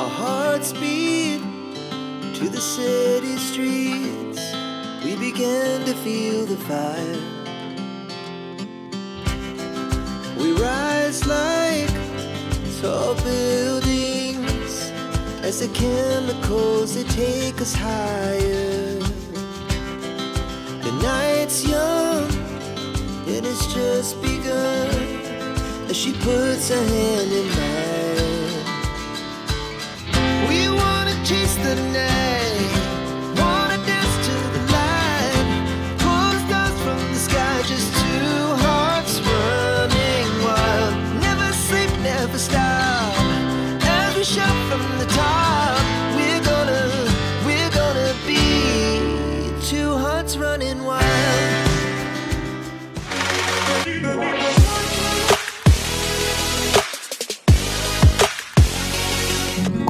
Our hearts beat to the city streets. We began to feel the fire. We rise like tall buildings as the chemicals, they take us higher. The night's young and it's just begun as she puts her hand in mine. We wanna chase the night, wanna dance to the light, pull the stars from the sky, just two hearts running wild. Never sleep, never stop, as we shout from the top. We're gonna be two hearts running wild.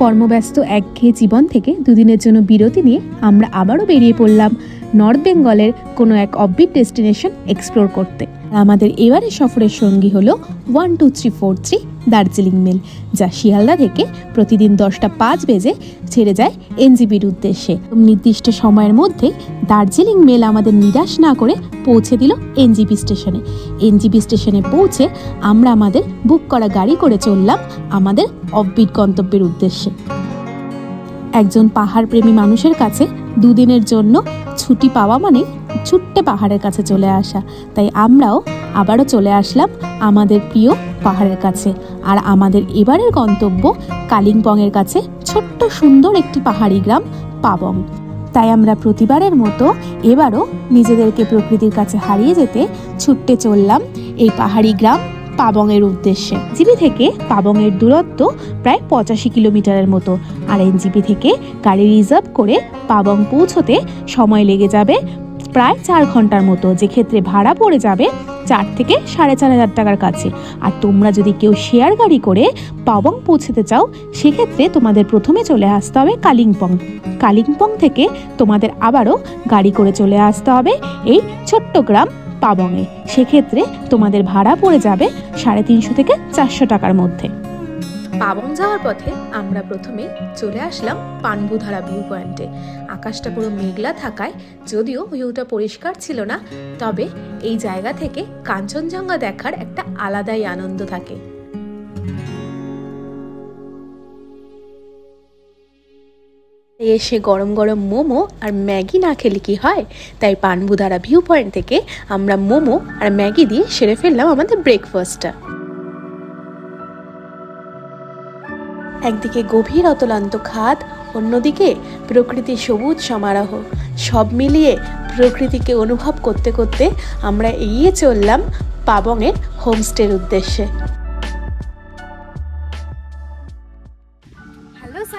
কর্মব্যস্ত একঘেয়ে জীবন থেকে দুদিনের জন্য বিরতি নিয়ে আমরা আবারও বেরিয়ে পড়লাম নর্থ বেঙ্গলের কোনো এক অফবিট ডেস্টিনেশন এক্সপ্লোর করতে। আমাদের এবারের সফরের সঙ্গী হলো 12343 দার্জিলিং মেল, যা শিয়ালদা থেকে প্রতিদিন 10টা 5 বেজে ছেড়ে যায় এনজিপির উদ্দেশ্যে। নির্দিষ্ট সময়ের মধ্যে দার্জিলিং মেল আমাদের নিরাশ না করে পৌঁছে দিল এনজিপি স্টেশনে। এনজিপি স্টেশনে পৌঁছে আমরা আমাদের বুক করা গাড়ি করে চললাম আমাদের অফবিট গন্তব্যের উদ্দেশ্যে। একজন পাহাড় প্রেমী মানুষের কাছে দুদিনের জন্য ছুটি পাওয়া মানে ছুট্টে পাহাড়ের কাছে চলে আসা, তাই আমরাও আবারও চলে আসলাম আমাদের প্রিয় পাহাড়ের কাছে। আর আমাদের এবারের গন্তব্য কালিম্পংয়ের কাছে ছোট্ট সুন্দর একটি পাহাড়ি গ্রাম পাবং। তাই আমরা প্রতিবারের মতো এবারও নিজেদেরকে প্রকৃতির কাছে হারিয়ে যেতে ছুটতে চললাম এই পাহাড়ি গ্রাম পাবংয়ের উদ্দেশ্যে। এনজিপি থেকে পাবংয়ের দূরত্ব প্রায় 85 কিলোমিটারের মতো, আর এনজিপি থেকে গাড়ি রিজার্ভ করে পাবং পৌঁছতে সময় লেগে যাবে প্রায় 4 ঘন্টার মতো, যে ক্ষেত্রে ভাড়া পড়ে যাবে 4 থেকে 4,500 টাকার কাছে। আর তোমরা যদি কেউ শেয়ার গাড়ি করে পাবং পৌঁছতে চাও, সেক্ষেত্রে তোমাদের প্রথমে চলে আসতে হবে কালিম্পং। কালিম্পং থেকে তোমাদের আবারও গাড়ি করে চলে আসতে হবে এই ছোট্ট গ্রাম পাবংয়ে, সেক্ষেত্রে তোমাদের ভাড়া পড়ে যাবে 350 থেকে 400 টাকার মধ্যে। পাবং যাওয়ার পথে আমরা প্রথমে চলে আসলাম পানবুধারা ভিউ পয়েন্টে। আকাশটা পুরো মেঘলা থাকায় যদিও ভিউটা পরিষ্কার ছিল না, তবে এই জায়গা থেকে কাঞ্চনজঙ্ঘা দেখার একটা আলাদাই আনন্দ থাকে। এসে গরম গরম মোমো আর ম্যাগি না খেলে কি হয়, তাই পানবুধারা ভিউ পয়েন্ট থেকে আমরা মোমো আর ম্যাগি দিয়ে সেরে ফেললাম আমাদের ব্রেকফাস্টটা। একদিকে গভীর অতলান্ত খাদ, অন্যদিকে প্রকৃতির সবুজ সমারোহ, সব মিলিয়ে প্রকৃতিকে অনুভব করতে করতে আমরা এগিয়ে চললাম পাবংয়ের হোমস্টের উদ্দেশ্যে।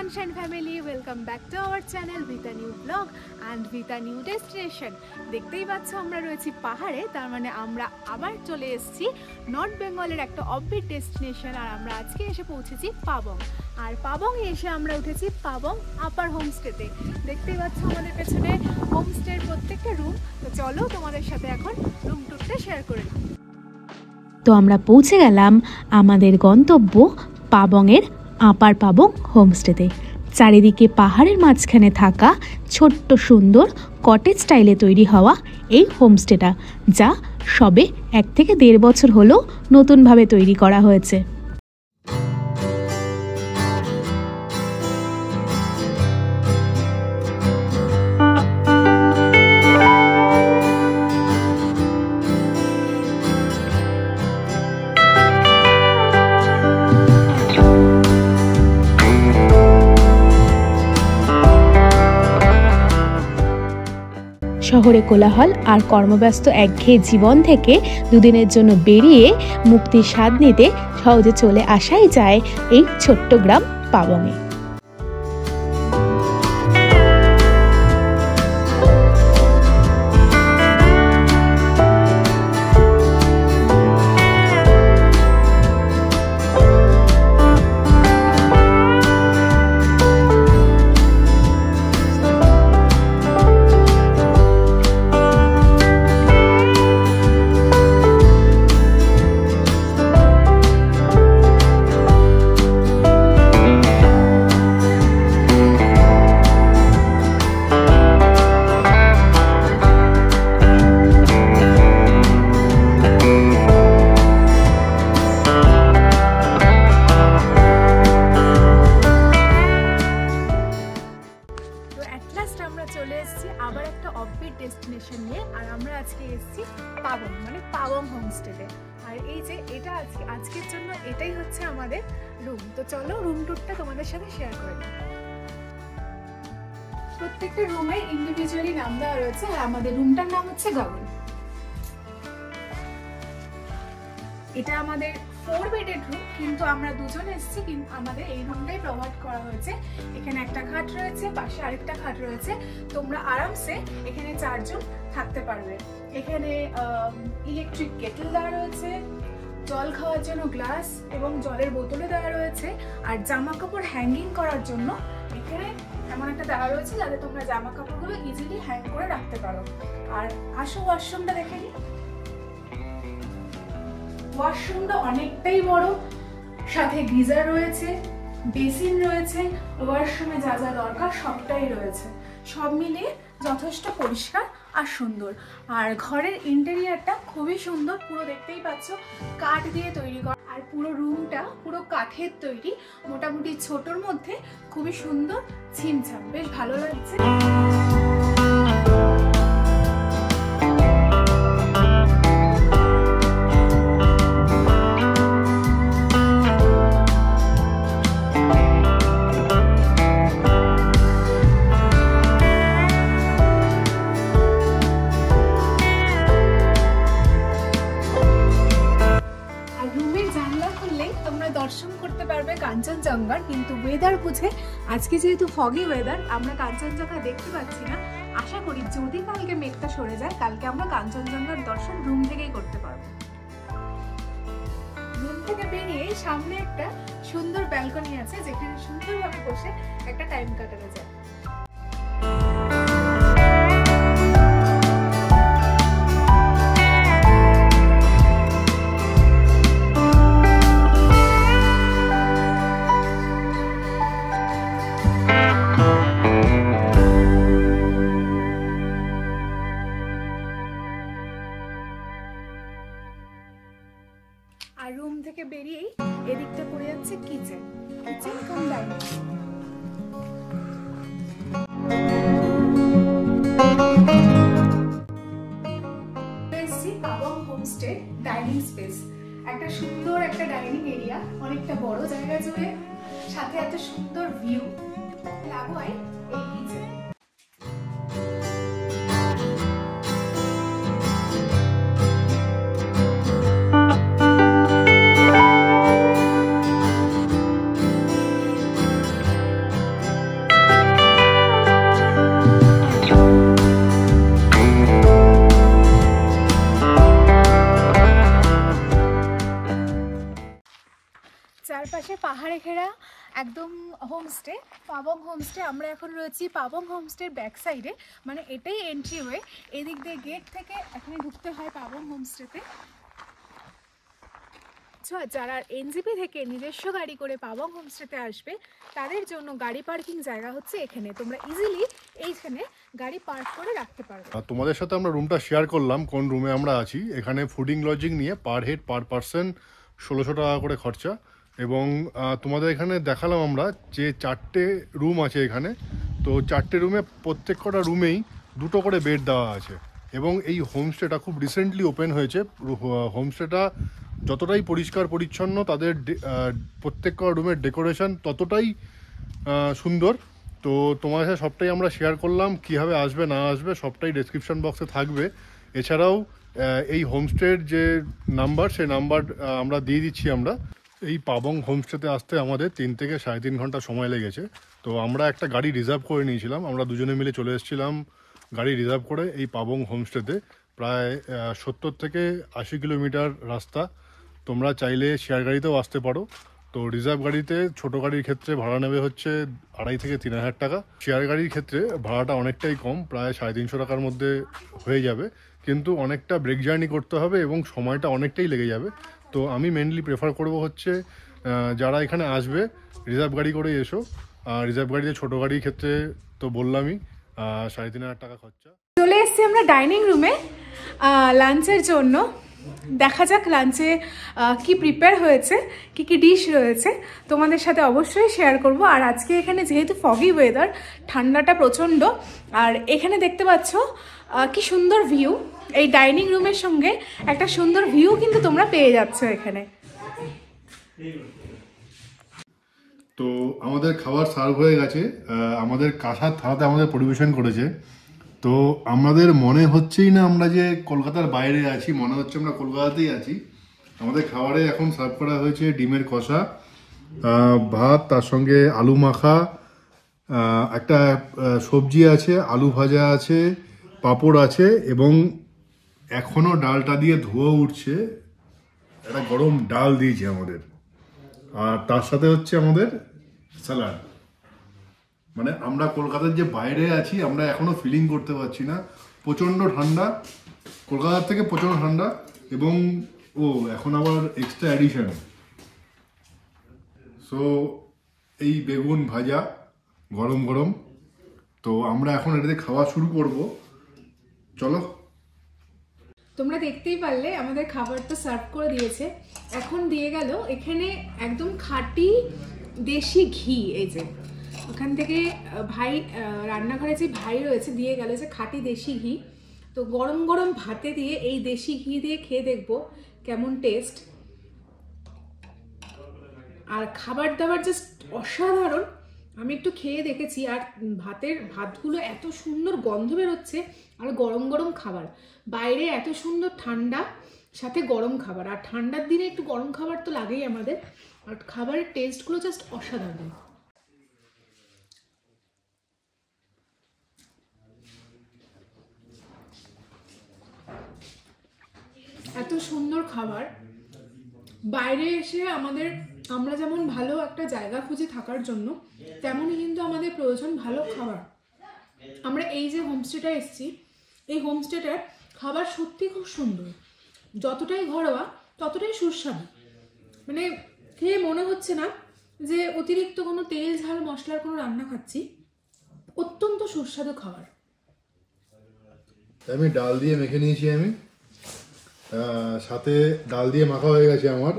Sunshine family, welcome back to our channel with a new vlog and with a new destination. দেখতেই পাচ্ছ আমরা রয়েছি পাহাড়ে, তার মানে আমরা আবার চলে এসেছি নর্থ বেঙ্গলের একটা অফবিট ডেস্টিনেশন। আর আমরা আজকে এসে পৌঁছেছি পাবং, আর পাবং এসে আমরা উঠেছি পাবং আপার হোমস্টেতে। দেখতেই পাচ্ছ আমাদের পেছনে হোমস্টের প্রত্যেকটা রুম। তো চলো তোমাদের সাথে এখন রুম টুরটা শেয়ার করে নিই। তো আমরা পৌঁছে গেলাম আমাদের গন্তব্য পাবংয়ের আপার পাবং হোমস্টেতে। চারিদিকে পাহাড়ের মাঝখানে থাকা ছোট্ট সুন্দর কটেজ স্টাইলে তৈরি হওয়া এই হোমস্টেটা, যা সবে 1 থেকে 1.5 বছর হলো নতুনভাবে তৈরি করা হয়েছে। শহরে কোলাহল আর কর্মব্যস্ত একঘেয়ে জীবন থেকে দুদিনের জন্য বেরিয়ে মুক্তির স্বাদ নিতে সহজে চলে আসাই যায় এই ছোট্ট গ্রাম পাবংয়ে। হচ্ছে আমাদের রুম। তো চলো রুম টুরটা তোমাদের সাথে শেয়ার করে দিই। প্রত্যেকটা রুমে ইন্ডিভিজুয়ালি নাম দেওয়া রয়েছে। আর আমাদের রুমটার নাম হচ্ছে গগন। এটা আমাদের 4 বেডেড রুম, কিন্তু আমরা দুজন এসেছি, কিন্তু আমাদের এই রুমটাই প্রোভাইড করা হয়েছে। এখানে একটা খাট রয়েছে, পাশে আরেকটা খাট রয়েছে, তোমরা আরামসে এখানে 4 জন থাকতে পারবে। এখানে ইলেকট্রিক কেটল দেওয়া রয়েছে, জল খাওয়ার জন্য গ্লাস এবং জলের বোতলে দেওয়া রয়েছে, আর জামা কাপড় হ্যাঙ্গিং করার জন্য এখানে এমন একটা দেওয়া রয়েছে যাতে তোমরা জামা কাপড়গুলো ইজিলি হ্যাং করে রাখতে পারো। আর আসো ওয়াশরুমটা দেখে নিই। ওয়াশরুমটা অনেকটাই বড়, সাথে গিজার রয়েছে, বেসিন রয়েছে, ওয়াশরুমে যা যা দরকার সবটাই রয়েছে। সব মিলিয়ে যথেষ্ট পরিষ্কার আর সুন্দর। আর ঘরের ইন্টেরিয়ারটা খুবই সুন্দর, পুরো দেখতেই পাচ্ছ কাঠ দিয়ে তৈরি করা। আর পুরো রুমটা পুরো কাঠের তৈরি, মোটামুটি ছোটর মধ্যে খুবই সুন্দর, ছিমছাম, বেশ ভালো লাগছে। দর্শন করতে পারবে কাঞ্চনজঙ্ঘার, কিন্তু ওয়েদার বুঝে আজকে যেহেতু ফগি ওয়েদার আমরা কাঞ্চনজঙ্ঘা দেখতে পাচ্ছি না। আশা করি যদি কালকে মেঘটা সরে যায়, কালকে আমরা কাঞ্চনজঙ্ঘার দর্শন রুম থেকেই করতে পারবো। রুম থেকে বেরিয়ে সামনে একটা সুন্দর ব্যালকনি আছে, যেখানে সুন্দরভাবে বসে একটা টাইম কাটানো যায়। আর রুম থেকে বেরিয়েই এদিকটা পড়ে যাচ্ছে kitchen cum dining. Pabong homestay dining space, একটা সুন্দর একটা ডাইনিং এরিয়া, অনেকটা বড় জায়গা জুড়ে, সাথে এত সুন্দর ভিউ লাগোয় এই কিচেন। চারপাশে পাহাড়ে ঘেরা একদম হোমস্টে, পাবং হোমস্টে। আমরা এখন রয়েছি পাবং হোমস্টের ব্যাক সাইডে, মানে এটাই এন্ট্রি ওয়ে। এদিক দিয়ে গেট থেকে এখানে ঢুকতে হয় পাবং হোমস্টেতে। যারা এনজিপি থেকে নিজস্ব গাড়ি করে পাবং হোমস্টেতে আসবে, তাদের জন্য গাড়ি পার্কিং জায়গা হচ্ছে এখানে। তোমরা ইজিলি এইখানে গাড়ি পার্ক করে রাখতে পারবে। তোমাদের সাথে আমরা রুমটা শেয়ার করলাম, কোন রুমে আমরা আছি। এখানে ফুডিং লজিং নিয়ে পার হেড পার পার্সন 1600 টাকা করে খরচা। এবং তোমাদের এখানে দেখালাম আমরা যে 4টে রুম আছে এখানে। তো 4টে রুমে প্রত্যেক কটা রুমেই 2টো করে বেড দেওয়া আছে। এবং এই হোমস্টেটা খুব রিসেন্টলি ওপেন হয়েছে। হোমস্টেটা যতটাই পরিষ্কার পরিচ্ছন্ন, তাদের প্রত্যেক কটা রুমের ডেকোরেশন ততটাই সুন্দর। তো তোমার সাথে সবটাই আমরা শেয়ার করলাম, কীভাবে আসবে না আসবে সবটাই ডেসক্রিপশন বক্সে থাকবে। এছাড়াও এই হোমস্টের যে নাম্বার, সেই নাম্বার আমরা দিয়ে দিচ্ছি। আমরা এই পাবং হোমস্টেতে আসতে আমাদের 3 থেকে 3.5 ঘন্টা সময় লেগেছে। তো আমরা একটা গাড়ি রিজার্ভ করে নিয়েছিলাম, আমরা দুজনে মিলে চলে এসেছিলাম গাড়ি রিজার্ভ করে এই পাবং হোমস্টেতে। প্রায় 70 থেকে 80 কিলোমিটার রাস্তা। তোমরা চাইলে শেয়ার গাড়িতেও আসতে পারো। তো রিজার্ভ গাড়িতে ছোটো গাড়ির ক্ষেত্রে ভাড়া নেবে হচ্ছে 2,500 থেকে 3,000 টাকা। শেয়ার গাড়ির ক্ষেত্রে ভাড়াটা অনেকটাই কম, প্রায় 350 টাকার মধ্যে হয়ে যাবে। কিন্তু অনেকটা ব্রেক জার্নি করতে হবে এবং সময়টা অনেকটাই লেগে যাবে। তো আমি মেনলি প্রেফার করব হচ্ছে যারা এখানে আসবে রিজার্ভ গাড়ি করে এসো। রিজার্ভ গাড়িতে ছোটো গাড়ির ক্ষেত্রে তো বললামই 3,500 টাকা খরচা। চলে এসেছি আমরা ডাইনিং রুমে লাঞ্চের জন্য। দেখা যাক লাঞ্চে কি প্রিপেয়ার হয়েছে, কি কি ডিশ রয়েছে, তোমাদের সাথে অবশ্যই শেয়ার করব। আর আজকে এখানে যেহেতু ফগি ওয়েদার, ঠান্ডাটা প্রচণ্ড। আর এখানে দেখতে পাচ্ছ কি সুন্দর ভিউ। এই ডাইনিং রুমের সঙ্গে একটা সুন্দর ভিউ কিন্তু তোমরা পেয়ে যাচ্ছ এখানে। তো আমাদের খাবার সার্ভ হয়ে গেছে, আমাদের কাঁসার থালাতে আমাদের পরিবেশন করেছে। তো আমাদের মনে হচ্ছেই না আমরা যে কলকাতার বাইরে আছি, মনে হচ্ছে আমরা কলকাতাতেই আছি। আমাদের খাবারে এখন সার্ভ করা হয়েছে ডিমের কষা, ভাত, তার সঙ্গে আলু মাখা, একটা সবজি আছে, আলু ভাজা আছে, পাঁপড় আছে, এবং এখনও ডালটা দিয়ে ধোয়া উঠছে, একটা গরম ডাল দিয়েছে আমাদের। আর তার সাথে হচ্ছে আমাদের স্যালাড। মানে আমরা কলকাতার যে বাইরে আছি আমরা এখনো ফিলিং করতে পারছি না। প্রচণ্ড ঠান্ডা, কলকাতার থেকে প্রচণ্ড ঠান্ডা। এবং এখন আবার এক্সট্রা অ্যাডিশন, সো এই বেগুন ভাজা গরম গরম। তো আমরা এখন এটাতে খাওয়া শুরু করব, চলো। তোমরা দেখতেই পারলে আমাদের খাবার তো সার্ভ করে দিয়েছে। এখন দিয়ে গেল এখানে একদম খাঁটি দেশি ঘি। এই যে ওখান থেকে ভাই রান্নাঘরে যে ভাই রয়েছে দিয়ে গেল যে খাঁটি দেশি ঘি। তো গরম গরম ভাতে দিয়ে এই দেশি ঘি দিয়ে খেয়ে দেখবো কেমন টেস্ট। আর খাবার দাবার জাস্ট অসাধারণ। আমি একটু খেয়ে দেখেছি, আর ভাতগুলো এত সুন্দর গন্ধ বেরোচ্ছে। আর গরম গরম খাবার, বাইরে এত সুন্দর ঠান্ডা, সাথে গরম খাবার। আর ঠান্ডার দিনে একটু গরম খাবার তো লাগেই আমাদের। আর খাবারের টেস্টগুলো জাস্ট অসাধারণ। এত সুন্দর খাবার। বাইরে এসে আমরা যেমন ভালো একটা জায়গা খুঁজে থাকার জন্য, তেমনই কিন্তু আমাদের প্রয়োজন ভালো খাবার। আমরা এই যে হোমস্টেটা এসেছি, এই হোমস্টেটার খাবার সত্যি খুব সুন্দর। যতটাই ঘরোয়া ততটাই সুস্বাদু। মানে খেয়ে মনে হচ্ছে না যে অতিরিক্ত কোনো তেল ঝাল মশলার কোনো রান্না খাচ্ছি। অত্যন্ত সুস্বাদু খাবার। আমি ডাল দিয়ে মেখে নিয়েছি, আমি সাথে ডাল দিয়ে মাখা হয়ে গেছে আমার,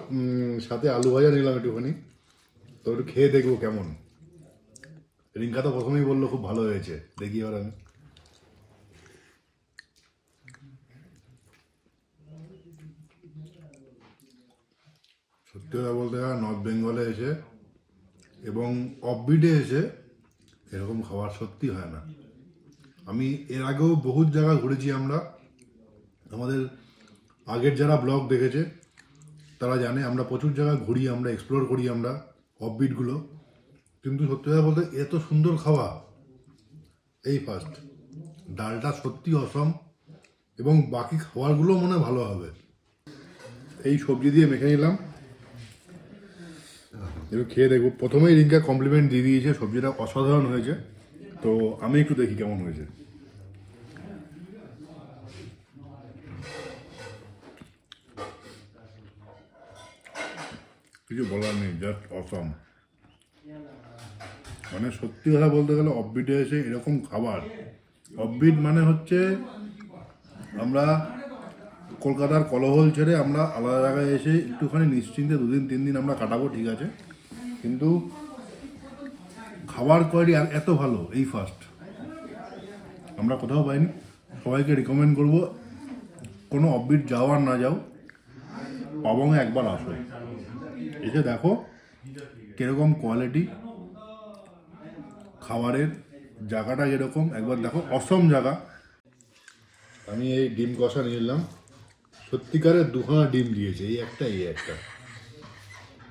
সাথে আলু ভাজা নিলাম একটুখানি। তো একটু খেয়ে দেখবো কেমন। রিঙ্কা তো প্রথমেই বললো খুব ভালো হয়েছে, দেখি এবার আমি। সত্যি কথা বলতে নর্থ বেঙ্গলে এসে এবং অফবিটে এসে এরকম খাবার সত্যি হয় না। আমি এর আগেও বহুত জায়গা ঘুরেছি আমরা, আমাদের আগের যারা ব্লগ দেখেছে তারা জানে আমরা প্রচুর জায়গা ঘুরি, আমরা এক্সপ্লোর করি আমরা অফবিটগুলো। কিন্তু সত্যি কথা বলতে এত সুন্দর খাওয়া এই ফার্স্ট। ডালটা সত্যি অসম, এবং বাকি খাবারগুলো মনে ভালো হবে। এই সবজি দিয়ে মেখে নিলাম, একটু খেয়ে দেখবো। প্রথমেই রিঙ্কা কমপ্লিমেন্ট দিয়ে দিয়েছে, সবজিটা অসাধারণ হয়েছে। তো আমি একটু দেখি কেমন হয়েছে। কিছু বলার নেই, জাস্ট অসম। মানে সত্যি কথা বলতে গেলে অফবিটে এসে এরকম খাবার, অফবিট মানে হচ্ছে আমরা কলকাতার কোলাহল ছেড়ে আমরা আলাদা জায়গায় এসে একটুখানি নিশ্চিন্তে 2 দিন 3 দিন আমরা কাটাবো, ঠিক আছে, কিন্তু খাবার কোয়ালিটি এত ভালো এই ফার্স্ট আমরা কোথাও পাইনি। সবাইকে রিকমেন্ড করবো, কোনো অফবিট যাও আর না যাও, পাবংয়ে একবার আসো, এসে দেখো কিরকম কোয়ালিটি খাবারের, জায়গাটা যেরকম একবার দেখো, অসম জায়গা। আমি এই ডিম কষা নিয়ে এলাম, সত্যিকারের 2খানা ডিম দিয়েছে, এই একটা।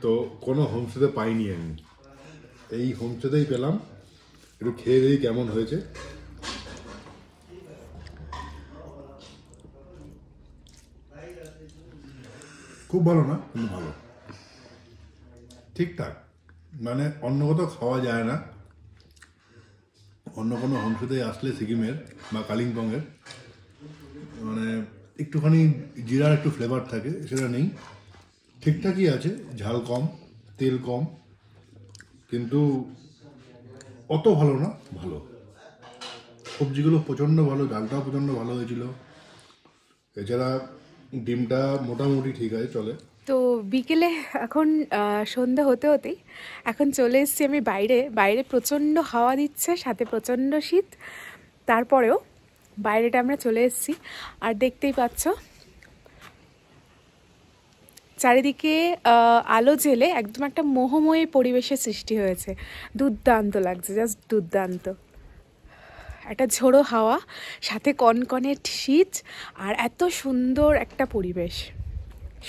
তো কোনো হোমস্টেতে পাইনি আমি, এই হোমস্টেতেই পেলাম। একটু খেয়ে দিই কেমন হয়েছে। খুব ভালো না, কিন্তু ভালো, ঠিকঠাক। মানে অন্য কোথাও খাওয়া যায় না, অন্য কোনো হোমস্টেতে আসলে সিকিমের বা কালিম্পংয়ের মানে একটুখানি জিরার একটু ফ্লেভার থাকে, সেটা নেই। ঠিকঠাকই আছে, ঝাল কম, তেল কম, কিন্তু অত ভালো না, ভালো। সবজিগুলো প্রচণ্ড ভালো, ডালটাও প্রচণ্ড ভালো হয়েছিল। এছাড়া ডিমটা মোটামুটি ঠিক আছে, চলে। তো বিকেলে এখন সন্ধ্যা হতে হতেই এখন চলে এসেছি আমি বাইরে প্রচণ্ড হাওয়া দিচ্ছে, সাথে প্রচণ্ড শীত। তারপরেও বাইরেটা আমরা চলে এসেছি, আর দেখতেই পাচ্ছ চারিদিকে আলো জেলে একদম একটা মোহময়ী পরিবেশের সৃষ্টি হয়েছে। দুর্দান্ত লাগছে, জাস্ট দুর্দান্ত। একটা ঝোড়ো হাওয়া, সাথে কনকনে শীত, আর এত সুন্দর একটা পরিবেশ।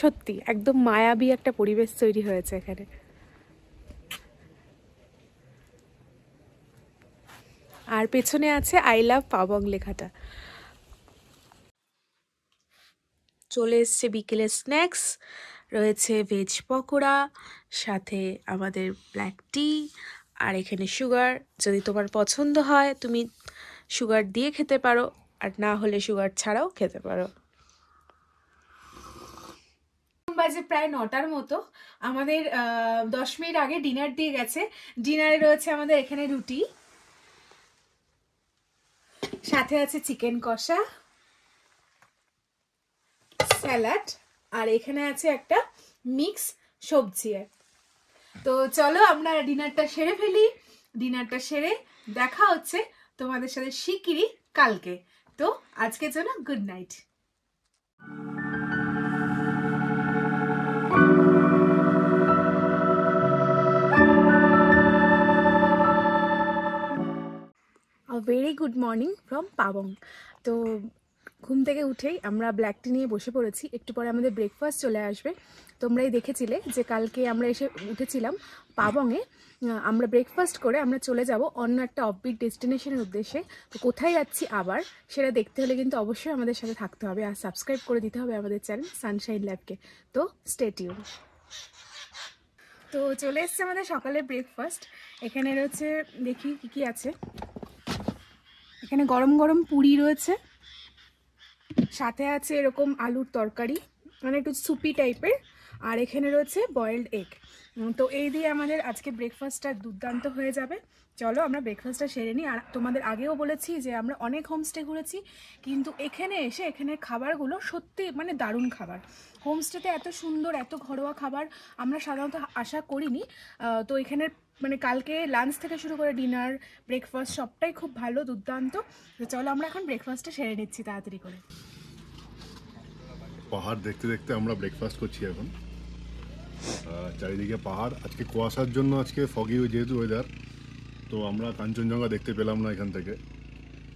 সত্যি একদম মায়াবী একটা পরিবেশ তৈরি হয়েছে এখানে। আর পেছনে আছে আই লাভ পাবং লেখাটা। চলে এসছে বিকেলের স্ন্যাক্স, রয়েছে ভেজ পকোড়া, সাথে আমাদের ব্ল্যাক টি, আর এখানে সুগার। যদি তোমার পছন্দ হয় তুমি সুগার দিয়ে খেতে পারো, আর না হলে সুগার ছাড়াও খেতে পারো। বাজে প্রায় 9টার মতো। আমাদের 10 মিনিট আগে ডিনার দিয়ে গেছে। ডিনারে রয়েছে আমাদের এখানে রুটি, সাথে আছে চিকেন কষা, স্যালাড, আর এখানে আছে একটা মিক্স সবজি। তো চলো আমরা ডিনারটা সেরে ফেলি। ডিনারটা সেরে দেখা হচ্ছে তোমাদের সাথে শিগগিরই কালকে। তো আজকের জন্য good night. Very good morning from Pabong. তো ঘুম থেকে উঠেই আমরা ব্ল্যাক টি নিয়ে বসে পড়েছি। একটু পরে আমাদের ব্রেকফাস্ট চলে আসবে। তোমরাই দেখেছিলে যে কালকে আমরা এসে উঠেছিলাম পাবংয়ে। আমরা ব্রেকফাস্ট করে আমরা চলে যাব অন্য একটা অফবিট ডেস্টিনেশনের উদ্দেশ্যে। তো কোথায় যাচ্ছি আবার সেটা দেখতে হলে কিন্তু অবশ্যই আমাদের সাথে থাকতে হবে, আর সাবস্ক্রাইব করে দিতে হবে আমাদের চ্যানেল সানশাইন ল্যাবকে। তো স্টে টিউন। তো চলে এসছে আমাদের সকালের ব্রেকফাস্ট। এখানে রয়েছে, দেখি কী কী আছে। এখানে গরম গরম পুরি রয়েছে, সাথে আছে এরকম আলুর তরকারি, মানে একটু সুপি টাইপের, আর এখানে রয়েছে বয়েলড এগ। তো এই দিয়ে আমাদের আজকে ব্রেকফাস্টটা দুর্দান্ত হয়ে যাবে। চলো আমরা ব্রেকফাস্টটা সেরে নিই। আর তোমাদের আগেও বলেছি যে আমরা অনেক হোমস্টে ঘুরেছি, কিন্তু এখানে এসে এখানের খাবারগুলো সত্যি মানে দারুণ খাবার। হোমস্টেতে এত সুন্দর এত ঘরোয়া খাবার আমরা সাধারণত আশা করিনি। তো এখানের মানে কালকে লাঞ্চ থেকে শুরু করে ডিনার, ব্রেকফাস্ট সবটাই খুব ভালো, দুর্দান্ত। তো চলো আমরা এখন ব্রেকফাস্টটা সেরে নিচ্ছি তাড়াতাড়ি করে। পাহাড় দেখতে দেখতে আমরা ব্রেকফাস্ট করছি এখন। চারিদিকে পাহাড়, আজকে কুয়াশার জন্য আজকে ফগি যেহেতু ওয়েদার, তো আমরা কাঞ্চনজঙ্ঘা দেখতে পেলাম না এখান থেকে।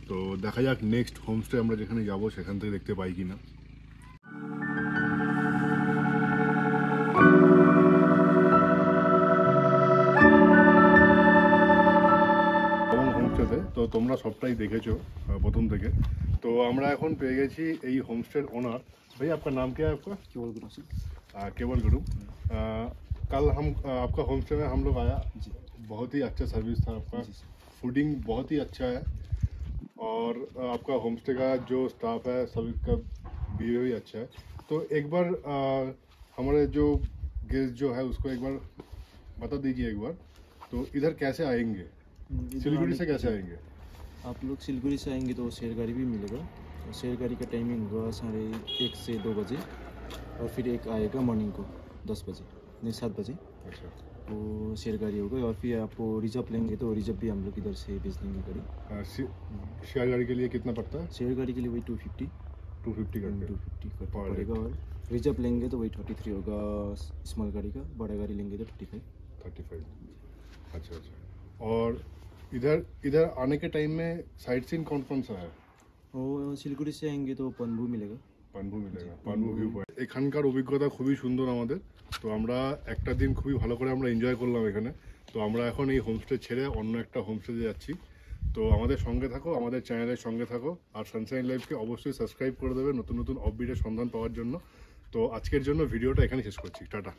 তো দেখা যাক নেক্সট হোমস্টে আমরা যেখানে যাব সেখান থেকে দেখতে পাই কিনা। হোমস্টেতে তো তোমরা সবটাই দেখেছো প্রথম থেকে। তো আমরা এখন পেয়ে গেছি এই হোমস্টের ওনার। भाई आपका नाम क्या है? आपका केवल गुरु सिंह। केवल गुरु। कल हम आपका होम स्टे में हम लोग आया जी, बहुत ही अच्छा सर्विस था आपका, फूडिंग बहुत ही अच्छा है, और आपका होम स्टे का जो स्टाफ है सभी का बिहेवियर भी अच्छा है। तो एक बार हमारे जो गेस्ट जो है उसको एक बार बता दीजिए एक बार, तो इधर कैसे आएंगे, सिलीगुड़ी से कैसे आएंगे? आप लोग सिलीगुड़ी से आएंगे तो शेयर गाड़ी भी मिलेगा। शेयर गाड़ी का टाइमिंग होगा 1:30 से 2 बजे, और फिर एक आएगा मॉर्निंग को 10 बजे, नहीं 7 बजे। अच्छा, वो शेयर गाड़ी होगा। और फिर आपको रिजर्व लेंगे तो रिजर्व भी हम लोग इधर से भेज देंगे गाड़ी। शेयर गाड़ी के लिए कितना पड़ता है? शेयर गाड़ी के लिए वही 250 करके पड़ेगा, और रिजर्व लेंगे तो वही 33 होगा स्मॉल गाड़ी का, बड़ा गाड़ी लेंगे तो 35। अच्छा। और इधर आने के टाइम में साइट सीन कौन कौन सा है? और सिलीगुड़ी से आएंगे तो पनबू मिलेगा, পানবু ভিউ পয়েন্ট। এখানকার অভিজ্ঞতা খুবই সুন্দর আমাদের। তো আমরা একটা দিন খুবই ভালো করে আমরা এনজয় করলাম এখানে। তো আমরা এখন এই হোমস্টে ছেড়ে অন্য একটা হোমস্টেতে যাচ্ছি। তো আমাদের সঙ্গে থাকো, আমাদের চ্যানেলের সঙ্গে থাকো, আর সানশাইন লাইফকে অবশ্যই সাবস্ক্রাইব করে দেবে নতুন নতুন আপডেটের সন্ধান পাওয়ার জন্য। তো আজকের জন্য ভিডিওটা এখানে শেষ করছি, টাটা।